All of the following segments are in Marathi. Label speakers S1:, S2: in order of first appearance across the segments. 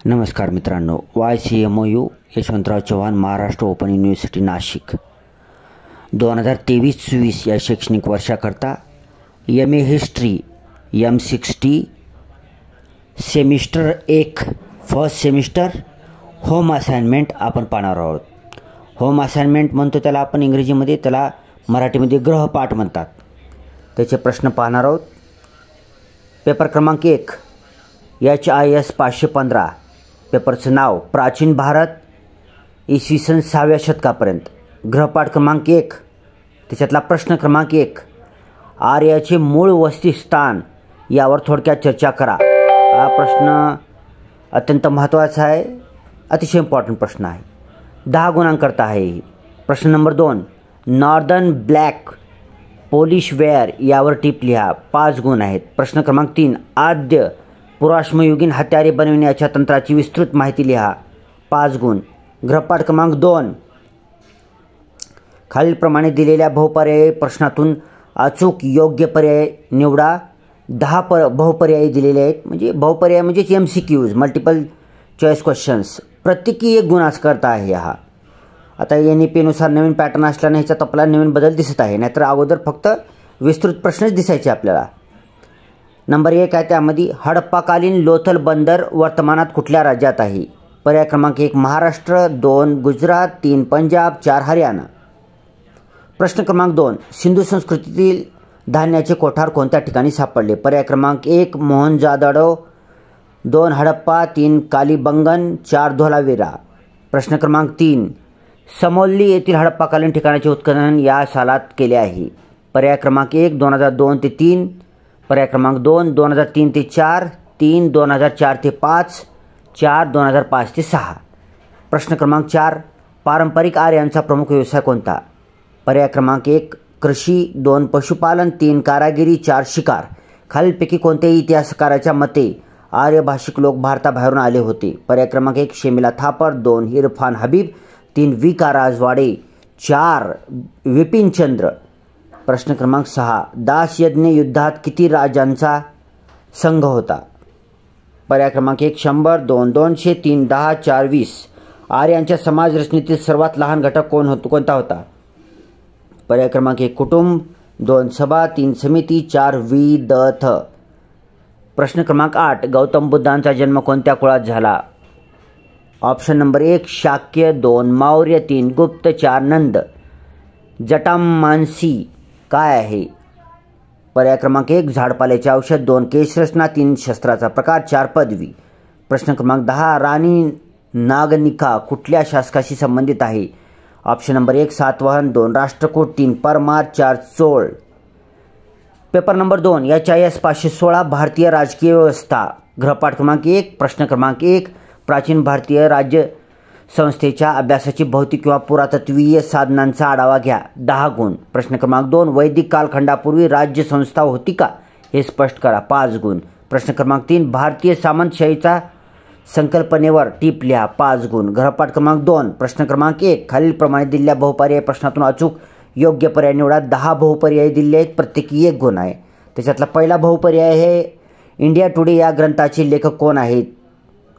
S1: नमस्कार मित्रांनो, YCMOU Yashwantrao Chavan Maharashtra open university Nashik 2023-24 या शैक्षणिक वर्षाकरता MA history M60 semester 1 first semester home assignment आपण पाहणार आहोत. होम असाइनमेंट म्हणतो त्याला आपण इंग्रजीमध्ये, त्याला मराठीमध्ये गृहपाठ म्हणतात. त्याचे प्रश्न पाहणार आहोत. पेपर क्रमांक 1 HIS 515. पेपरचं नाव प्राचीन भारत इसवी सन 6व्या शतकापर्यंत. गृहपाठ क्रमांक 1 त्याच्यातला प्रश्न क्रमांक 1 आर्याचे मूळ वसतिस्थान यावर थोडक्यात चर्चा करा. हा प्रश्न अत्यंत महत्त्वाचा आहे, अतिशय इम्पॉर्टंट प्रश्न आहे. 10 गुणांकरता आहे. प्रश्न number 2 northern black polish ware यावर टिप लिहा. 5 गुण आहेत. प्रश्न क्रमांक 3 आद्य पुराश्मयुगीन हत्यारे बनविण्याच्या तंत्राची विस्तृत माहिती लिहा. 5 गुण. गृहपाठ क्रमांक 2 खालीलप्रमाणे दिलेल्या बहुपर्यायी प्रश्नातून अचूक योग्य पर्याय निवडा. 10 बहुपर्यायी दिलेले आहेत. म्हणजे बहुपर्याय म्हणजे MCQs मल्टिपल चॉईस क्वेश्चन्स. प्रत्येकी 1 गुणाच करता आहे हा. आता NEP नुसार नवीन पॅटर्न असल्याने ह्याच्यात आपल्याला नवीन बदल दिसत आहे, नाहीतर अगोदर फक्त विस्तृत प्रश्नच दिसायचे आपल्याला. नंबर 1 आहे त्यामध्ये हडप्पाकालीन लोथल बंदर वर्तमानात कुठल्या राज्यात आहे? पर्याय क्रमांक 1 महाराष्ट्र, 2 गुजरात, 3 पंजाब, 4 हरियाणा. प्रश्न क्रमांक 2 सिंधू संस्कृतीतील धान्याचे कोठार कोणत्या ठिकाणी सापडले? पर्याय क्रमांक 1 मोहनजादडो, 2 हडप्पा, 3 कालीबंगन, 4 धोलावीरा. प्रश्न क्रमांक 3 समोल्ली येथील हडप्पाकालीन ठिकाणाचे उत्खनन या सालात केले आहे? पर्याय क्रमांक 1 2002 ते 3, पर्याय क्रमांक 2 2003 ते 4, 3 2004 ते 5, 4 2005 ते 6. प्रश्न क्रमांक 4 पारंपरिक आर्यांचा प्रमुख व्यवसाय कोणता? पर्याय क्रमांक 1 कृषी, 2 पशुपालन, 3 कारागिरी, 4 शिकार. खालीलपैकी कोणत्याही इतिहासकाराच्या मते आर्य भाषिक लोक भारताबाहेरून आले होते? पर्याय क्रमांक 1 शेमिला थापर, 2 इरफान हबीब, 3 V.K. राजवाडे, 4 विपिनचंद्र. प्रश्न क्रमांक 6 दासयज्ञ युद्धात किती राजांचा संघ होता? पर्याय क्रमांक 1 100, 2 200, 3 10, 4 20. आर्यांच्या समाज रचनेतील सर्वात लहान घटक कोणता होता? पर्याय क्रमांक 1 कुटुंब, 2 सभा, 3 समिती, 4 विदथ. प्रश्न क्रमांक 8 गौतम बुद्धांचा जन्म कोणत्या कुळात झाला? ऑप्शन नंबर 1 शाक्य, 2 मौर्य, 3 गुप्त, 4 नंद. जटामांसी काय आहे? पर्याय क्रमांक 1 झाडपाल्याचे औषध, 2 केशरचना, 3 शस्त्राचा प्रकार, 4 पदवी. प्रश्न क्रमांक 10 राणी नागनिका कुठल्या शासकाशी संबंधित आहे? Option number 1 Satavahana, 2 Rashtrakuta, 3 Parmar, 4 Chola. Paper number 2 HIS 516 भारतीय राजकीय व्यवस्था. गृहपाठ क्रमांक 1 प्रश्न क्रमांक 1 प्राचीन भारतीय राज्य संस्थेच्या अभ्यासाची भौतिक किंवा पुरातत्वीय साधनांचा आढावा घ्या. 10 गुण. प्रश्न क्रमांक 2 वैदिक कालखंडापूर्वी राज्य संस्था होती का? हे स्पष्ट करा. 5 गुण. प्रश्न क्रमांक 3 भारतीय सामंतशाहीचा संकल्पनेवर टिप लिहा. 5 गुण. गृहपाठ क्रमांक 2 प्रश्न क्रमांक 1 खालीलप्रमाणे दिलेल्या बहुपर्यायी प्रश्नातून अचूक योग्य पर्याय निवडा. 10 बहुपर्याय दिले आहेत, प्रत्येकी 1 गुण आहे. त्याच्यातला पहिला बहुपर्याय आहे इंडिया टुडे या ग्रंथाचे लेखक कोण आहेत?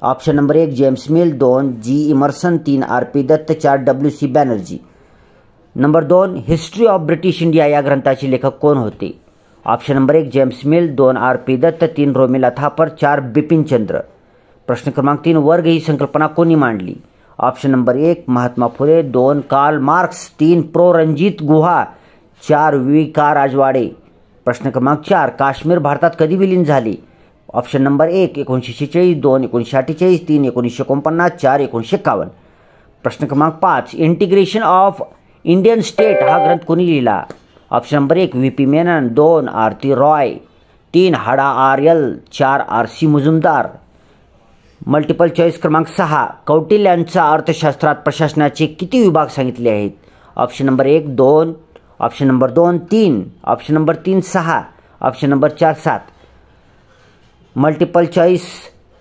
S1: Option number 1 James Mill, 2 G Emerson, 3 RP Dutt, 4 WC Banerjee. Number 2 history of British India या ग्रंथाचे लेखक कोण होते? Option number 1 James Mill, 2 RP Dutt, 3 Romila Thapar, 4 Bipin Chandra. प्रश्न क्रमांक 3 वर्ग ही संकल्पना कोणी मांडली? Option number 1 Mahatma Phule, 2 Karl Marx, 3 prof Ranajit Guha, 4 V.K. राजवाडे. प्रश्न क्रमांक 4 काश्मीर भारतात कधी विलीन झाले? Option number 1 1946, 2 1948, 3 1949, 4 1951. प्रश्न क्रमांक 5 इंटिग्रेशन ऑफ इंडियन स्टेट हा ग्रंथ कोणी लिहिला? Option number 1 V.P. Menon, 2 Aarti Roy, 3 Hada RL, 4 RC Mujumdar. Multiple choice क्रमांक 6 कौटिल्यांचा अर्थशास्त्रात प्रशासनाचे किती विभाग सांगितले आहेत? Option number 1 2, option number 2 3, option number 3 6, option number 4 7. Multiple choice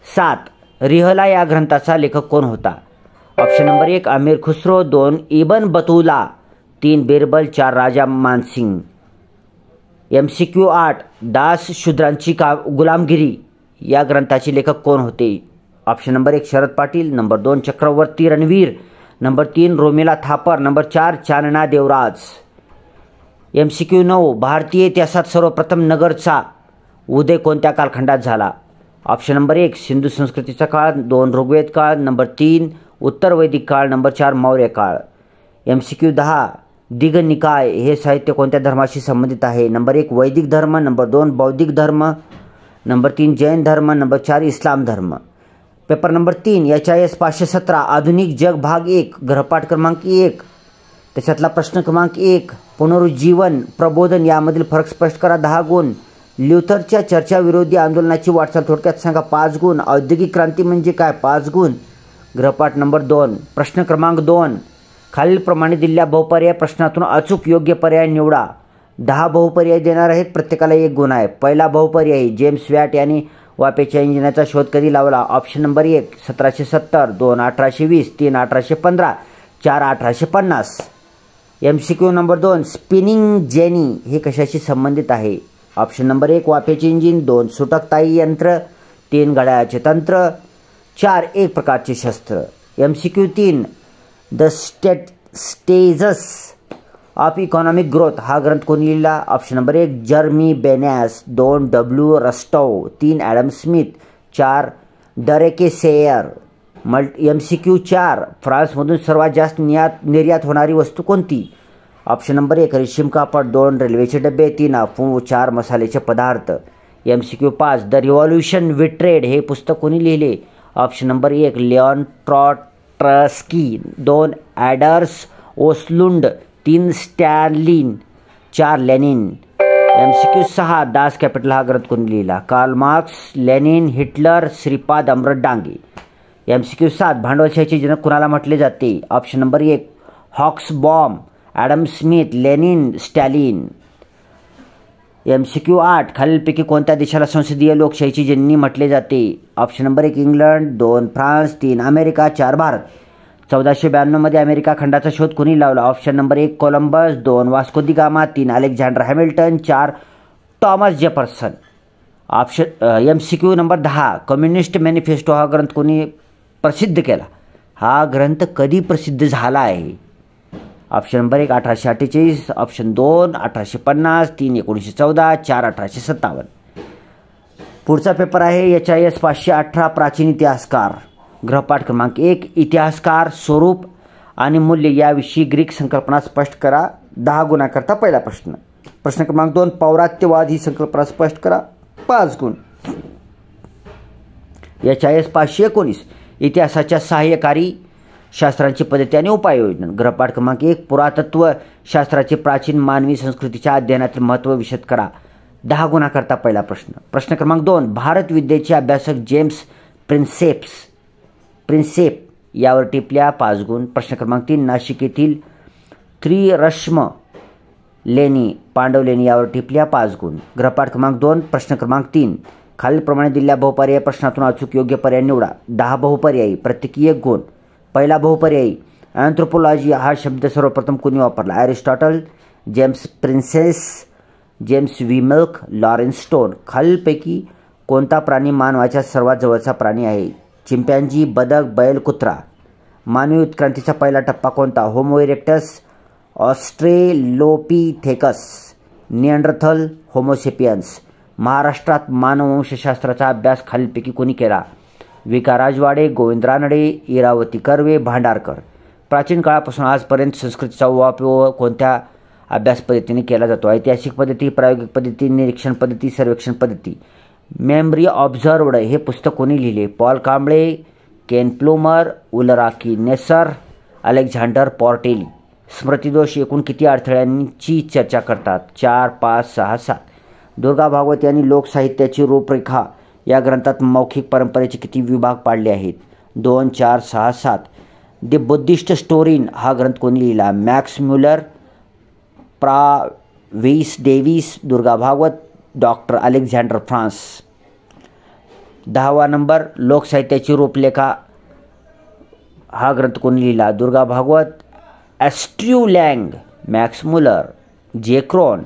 S1: 7 Rihla या ग्रंथाचा लेखक कोण होता? ऑप्शन number 1 Amir Khusro, 2 Ibn Battuta, 3 Birbal, 4 Raja Mansingh. MCQ 8 Das शूद्रांची गुलामगिरी या ग्रंथाचे लेखक कोण होते? Option number 1 Sharad Patil, number 2 Chakravarti Ranveer, number 3 Romila Thapar, number 4 Chandana Devraj. MCQ 9 भारतीय इतिहासात सर्वप्रथम नगरचा उदय कोणत्या कालखंडात झाला? ऑप्शन नंबर 1 सिंधू संस्कृतीचा काळ, 2 ऋग्वेद काळ, नंबर 3 उत्तर वैदिक काळ, नंबर 4 मौर्य काळ. MCQ 10 दिघनिकाय हे साहित्य कोणत्या धर्माशी संबंधित आहे? नंबर 1 वैदिक धर्म, नंबर 2 बौद्धिक धर्म, नंबर 3 जैन धर्म, नंबर 4 इस्लाम धर्म. पेपर नंबर 3 HIS 517 आधुनिक जग भाग 1 गृहपाठ क्रमांक 1 त्याच्यातला प्रश्न क्रमांक 1 पुनरुज्जीवन प्रबोधन यामधील फरक स्पष्ट करा 10 गुण. ल्युथरच्या चर्चाविरोधी आंदोलनाची वाटचाल थोडक्यात सांगा 5 गुण. औद्योगिक क्रांती म्हणजे काय 5 गुण. गृहपाठ नंबर 2 प्रश्न क्रमांक 2 खालीलप्रमाणे दिलेल्या बहुपर्याय प्रश्नातून अचूक योग्य पर्याय निवडा. 10 बहुपर्याय देणार आहेत, प्रत्येकाला 1 गुण आहे. पहिला बहुपर्याय जेम्स वॅट यांनी वाफेच्या इंजिनाचा शोध कधी लावला? Option number 1 1770, 2 1820, 3 1815, 4 1850. MCQ number 2 spinning jenny हे कशाशी संबंधित आहे? ऑप्शन नंबर 1 वाफेचे इंजिन, 2 सुटकताई यंत्र, 3 घड्याळाचे तंत्र, 4 एक प्रकारचे शस्त्र. MCQ 3 the stages of economic growth हा ग्रंथ कोणी लिहिला? Option number 1 Jeremy Bentham, 2 W Rostow, 3 Adam Smith, 4 Derek Sayer. MCQ 4 फ्रान्समधून सर्वात जास्त निर्यात होणारी वस्तू कोणती? ऑप्शन नंबर 1 रेशीम कापड, 2 रेल्वेचे डबे, 3 अफू, 4 मसाल्याचे पदार्थ. MCQ 5 the revolution with trade हे पुस्तक कोणी लिहिले? Option number 1 Leon Trotsky, 2 Anders Aslund, 3 Stalin, 4 Lenin. MCQ 6 Das Kapital हा ग्रंथ कोणी लिहिला? Karl Marx, Lenin, Hitler, Shripad Amrit Dange. MCQ 7 भांडवलशाहीचे जनक कुणाला म्हटले जाते? Option number 1 Hobsbawm, Adam Smith, Lenin, Stalin. MCQ 8 खालीलपैकी कोणत्या देशाला संसदीय लोकशाहीची जननी म्हटले जाते? Option number 1 England, 2 France, 3 America, 4 Bharat. 1492 मध्ये अमेरिका खंडाचा शोध कोणी लावला? Option number 1 Columbus, 2 Vasco da Gama, 3 Alexander Hamilton, 4 Thomas Jefferson. MCQ number 10 communist manifesto हा ग्रंथ कोणी प्रसिद्ध केला? हा ग्रंथ कधी प्रसिद्ध झाला आहे? Option number 1 1848, option 2 1850, 3 1914, 4 1857. पुढचा पेपर आहे HIS 518 प्राचीन इतिहासकार. गृहपाठ क्रमांक 1 इतिहासकार स्वरूप आणि मूल्य याविषयी ग्रीक संकल्पना स्पष्ट करा 10 गुणाकरता पहिला प्रश्न. प्रश्न क्रमांक 2 पौरात्यवाद ही संकल्पना स्पष्ट करा 5 गुण. HIS 519 इतिहासाच्या सहाय्यकारी शास्त्रांची पद्धती आणि उपाययोजना. गृहपाठ क्रमांक 1 पुरातत्व शास्त्राचे प्राचीन मानवी संस्कृतीच्या अध्ययनातील महत्त्व विशद करा 10 गुणाकरता पहिला प्रश्न. प्रश्न क्रमांक 2 भारत विद्येचे अभ्यासक जेम्स प्रिन्सेप यावर टिपल्या 5 गुण. प्रश्न क्रमांक 3 नाशिक येथील त्रिरश्म लेणी पांडव लेणी यावर टिपल्या 5 गुण. गृहपाठ क्रमांक 2 प्रश्न क्रमांक 3 खालीलप्रमाणे दिलेल्या बहुपर्यायी प्रश्नातून अचूक योग्य पर्याय निवडा. 10 बहुपर्यायी प्रत्येकी 1 गुण. पहिला बहुपर्यायी अँथ्रोपोलॉजी हा शब्द सर्वप्रथम कोणी वापरला? Aristotle, James princess, James Wilk, Lawrence stone. खालीलपैकी कोणता प्राणी मानवाच्या सर्वात जवळचा प्राणी आहे? चिंपॅन्झी, बदक, बैल, कुत्रा. मानवी उत्क्रांतीचा पहिला टप्पा कोणता? Homo erectus, australopithecus, Neanderthal, homo sapiens. महाराष्ट्रात मानववंशशास्त्राचा अभ्यास खालीलपैकी कोणी केला? विका राजवाडे, गोविंद रानडे, इरावती कर्वे, भांडारकर. प्राचीन काळापासून आजपर्यंत संस्कृतीचा वापर कोणत्या अभ्यास पद्धतीने केला जातो? ऐतिहासिक पद्धती, प्रायोगिक पद्धती, निरीक्षण पद्धती, सर्वेक्षण पद्धती. मेमरी ऑब्झर्वड हे पुस्तक कोणी लिहिले? पॉल कांबळे, केन प्लुमर, उलराकी नेसर, अलेक्झांडर पोर्टेली. स्मृतिदोष एकूण किती अडथळ्यांची चर्चा करतात? 4, 5, 6, 7. दुर्गा भागवत यांनी लोकसाहित्याची रूपरेखा या ग्रंथात मौखिक परंपरेचे किती विभाग पाडले आहेत? 2, 4, 6, 7. द बुद्धिस्ट स्टोरीन हा ग्रंथ कोणी लिहिला? मॅक्स म्युलर, प्राविस Davis, Durga Bhagwat, doctor Alexander France. 10वा नंबर लोकसाहित्याची रूपरेखा हा ग्रंथ कोणी लिहिला? Durga Bhagwat, Andrew Lang, Max Muller, J Krohn.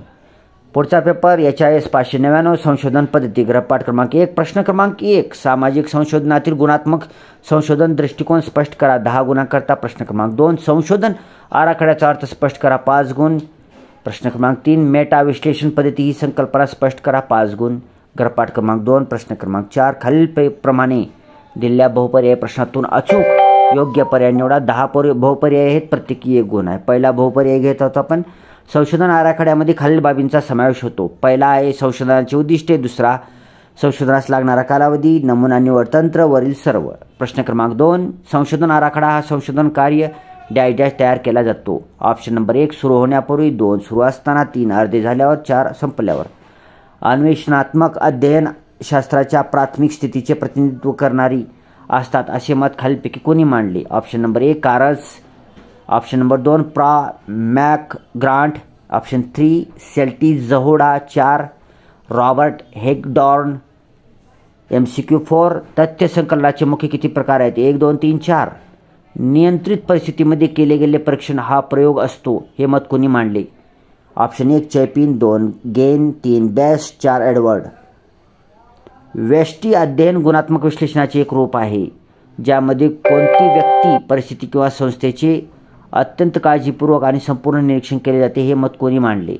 S1: पुढचा पेपर HIS 599 संशोधन पद्धती गृहपाठ क्रमांक 1 प्रश्न क्रमांक 1 सामाजिक संशोधनातील गुणात्मक संशोधन दृष्टिकोन स्पष्ट करा 10 गुणांकरता. प्रश्न क्रमांक 2 संशोधन आराखड्याचा अर्थ स्पष्ट करा 5 गुण. प्रश्न क्रमांक 3 मेटा विश्लेषण पद्धती ही संकल्पना स्पष्ट करा 5 गुण. गृहपाठ क्रमांक 2 प्रश्न क्रमांक 4 खालीलप्रमाणे दिलेल्या बहुपर्याय प्रश्नातून अचूक योग्य पर्याय निवडा. 10 बहुपर्याय आहेत, प्रत्येकी 1 गुण आहे. पहिला बहुपर्याय घेत होतो आपण. संशोधन आराखड्यामध्ये खालील बाबींचा समावेश होतो. पहिला आहे संशोधनाची उद्दिष्टे, दुसरा संशोधनास लागणारा कालावधी, नमुना निवड तंत्र, वरील सर्व. प्रश्न क्रमांक 2 संशोधन आराखडा हा संशोधन कार्य डॅश तयार केला जातो. ऑप्शन नंबर 1 सुरू होण्यापूर्वी, 2 सुरू असताना, 3 अर्धे झाल्यावर, 4 संपल्यावर. अन्वेषणात्मक अध्ययन शास्त्राच्या प्राथमिक स्थितीचे प्रतिनिधित्व करणारी असतात असे मत खालीलपैकी कोणी मांडले. ऑप्शन नंबर 1 कारस, option number 2 Mac Grant, option 3 Selltiz Jahoda, 4 Robert Hagedorn. MCQ 4 तथ्य संकलनाचे मुख्य किती प्रकार आहेत? 1 2 3 4. नियंत्रित परिस्थितीमध्ये केले गेले परीक्षण हा प्रयोग असतो हे मत कोणी मांडले? ऑप्शन 1 चॅपिन, 2 गेन, 3 बेस्ट, 4 एडवर्ड. व्यष्टी अध्ययन गुणात्मक विश्लेषणाचे एक रूप आहे ज्यामध्ये कोणती व्यक्ती, परिस्थिती किंवा संस्थेचे अत्यंत काळजीपूर्वक आणि संपूर्ण निरीक्षण केले जाते हे मत कोणी मांडले?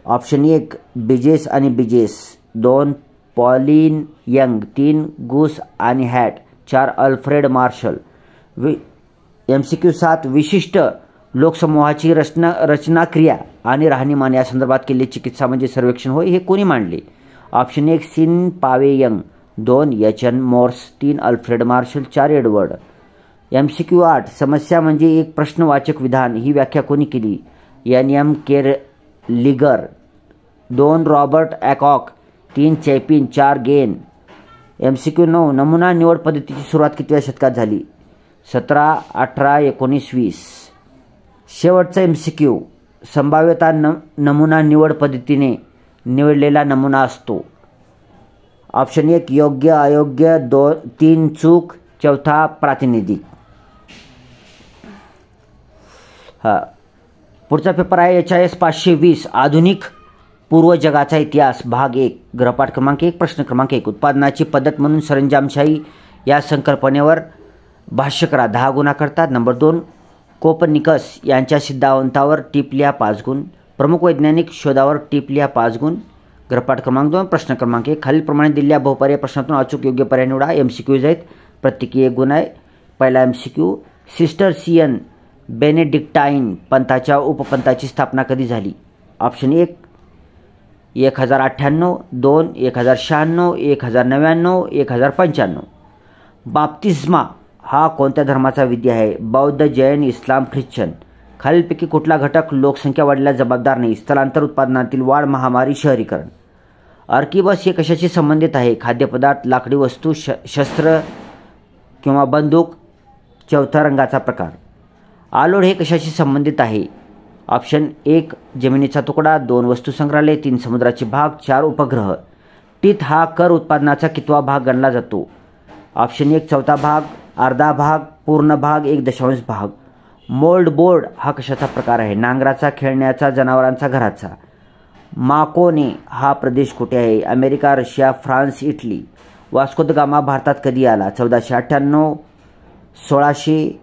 S1: ऑप्शन 1 बिजेस आणि बिजेस, 2 पॉलिन यंग, 3 गुस आणि हॅट, 4 अल्फ्रेड मार्शल. MCQ 7 विशिष्ट लोकसमूहाची रचना क्रिया आणि राहणीमान या संदर्भात केलेले चिकित्सा म्हणजे सर्वेक्षण होय हे कोणी मांडले? ऑप्शन 1 सिन पावे Young, 2 HN Morse, 3 Alfred Marshall, 4 Edward. MCQ 8 समस्या म्हणजे एक प्रश्नवाचक विधान ही व्याख्या कोणी केली? NM Kerlinger, 2 Robert Ackoff, 3 Chapin, 4 गेन. MCQ 9 नमुना निवड पद्धतीची सुरुवात कितव्या शतकात झाली? 17, 18, 19, 20. शेवटचा MCQ संभाव्यता नमुना निवड पद्धतीने निवडलेला नमुना असतो. ऑप्शन 1 योग्य, अयोग्य, 2 3 चूक, 4 प्रातिनिधिक. पुढचा पेपर आहे HIS 520 आधुनिक पूर्व जगाचा इतिहास भाग 1 गृहपाठ क्रमांक 1 प्रश्न क्रमांक 1 उत्पादनाची पद्धत म्हणून सरंजामशाही या संकल्पनेवर भाष्य करा 10 गुणांकरता. नंबर 2 कोपर्निकस यांच्या सिद्धांतावर टिप लिहा 5 गुण. प्रमुख वैज्ञानिक शोधावर टिप लिहा 5 गुण. गृहपाठ क्रमांक 2 प्रश्न क्रमांक 1 खालीलप्रमाणे दिलेल्या बहुपर्याय प्रश्नातून अचूक योग्य पर्याय निवडा. MCQs आहेत, प्रत्येकी 1 गुण आहे. पहिला MCQ सिस्टर्सियन बेनेडिक्टाईन पंथाच्या उपपंथाची स्थापना कधी झाली? ऑप्शन 1 1098, 2 1096, 1099, 1095. बाप्तिस्मा हा कोणत्या धर्माचा विधी आहे? बौद्ध, जैन, इस्लाम, ख्रिश्चन. खालीलपैकी कुठला घटक लोकसंख्या वाढीला जबाबदार नाही? स्थलांतर, उत्पादनातील वाढ, महामारी, शहरीकरण. अर्किबस हे कशाशी संबंधित आहे? खाद्यपदार्थ, लाकडी वस्तू, शस्त्र किंवा बंदूक. 4 रंगाचा प्रकार. आलोड हे कशाशी संबंधित आहे? ऑप्शन 1 जमिनीचा तुकडा, 2 वस्तू संग्रहालय, 3 समुद्राचे भाग, 4 उपग्रह. टीथ हा कर उत्पादनाचा कितवा भाग गणला जातो? ऑप्शन 1 4था भाग, अर्धा भाग, पूर्ण भाग, 1.5 भाग. मोल्ड बोर्ड हा कशाचा प्रकार आहे? नांगराचा, खेळण्याचा, जनावरांचा, घराचा. माकोने हा प्रदेश कुठे आहे? America, Russia, France, Italy. Vasco the gamma भारतात कधी आला? 1498, 1600,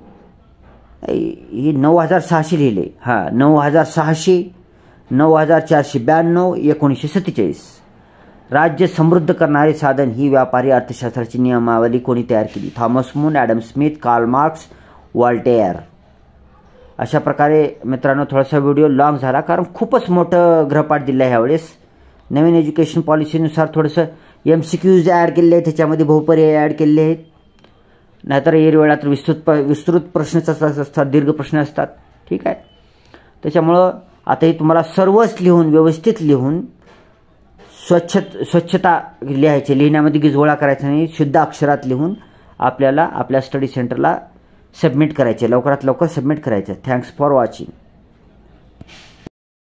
S1: ही 9600 लिहिले. 9600, 9492, 1947. राज्य समृद्ध करणारे साधन ही व्यापारी अर्थशास्त्राची नियमावली कोणी तयार केली? Thomas moon, Adam Smith, Karl Marx, Voltaire. अशा प्रकारे मित्रांनो थोडासा व्हिडिओ लॉंग झाला कारण खूपच मोठं गृहपाठ दिलं आहे ह्यावेळेस. नवीन एज्युकेशन पॉलिसीनुसार थोडंसं MCQs ॲड केले आहेत, त्याच्यामध्ये बहुपर्याय ॲड केले आहेत. नाहीतर एरवेळात विस्तृत प्रश्न असतात, दीर्घ प्रश्न असतात. ठीक आहे, त्याच्यामुळं आता हे तुम्हाला सर्वच लिहून व्यवस्थित लिहून स्वच्छता लिहायची, लिहिण्यामध्ये गिजगोळा करायचा नाही, शुद्ध अक्षरात लिहून आपल्याला आपल्या स्टडी सेंटरला सबमिट करायचे, लवकरात लवकर सबमिट करायचं. Thanks for watching.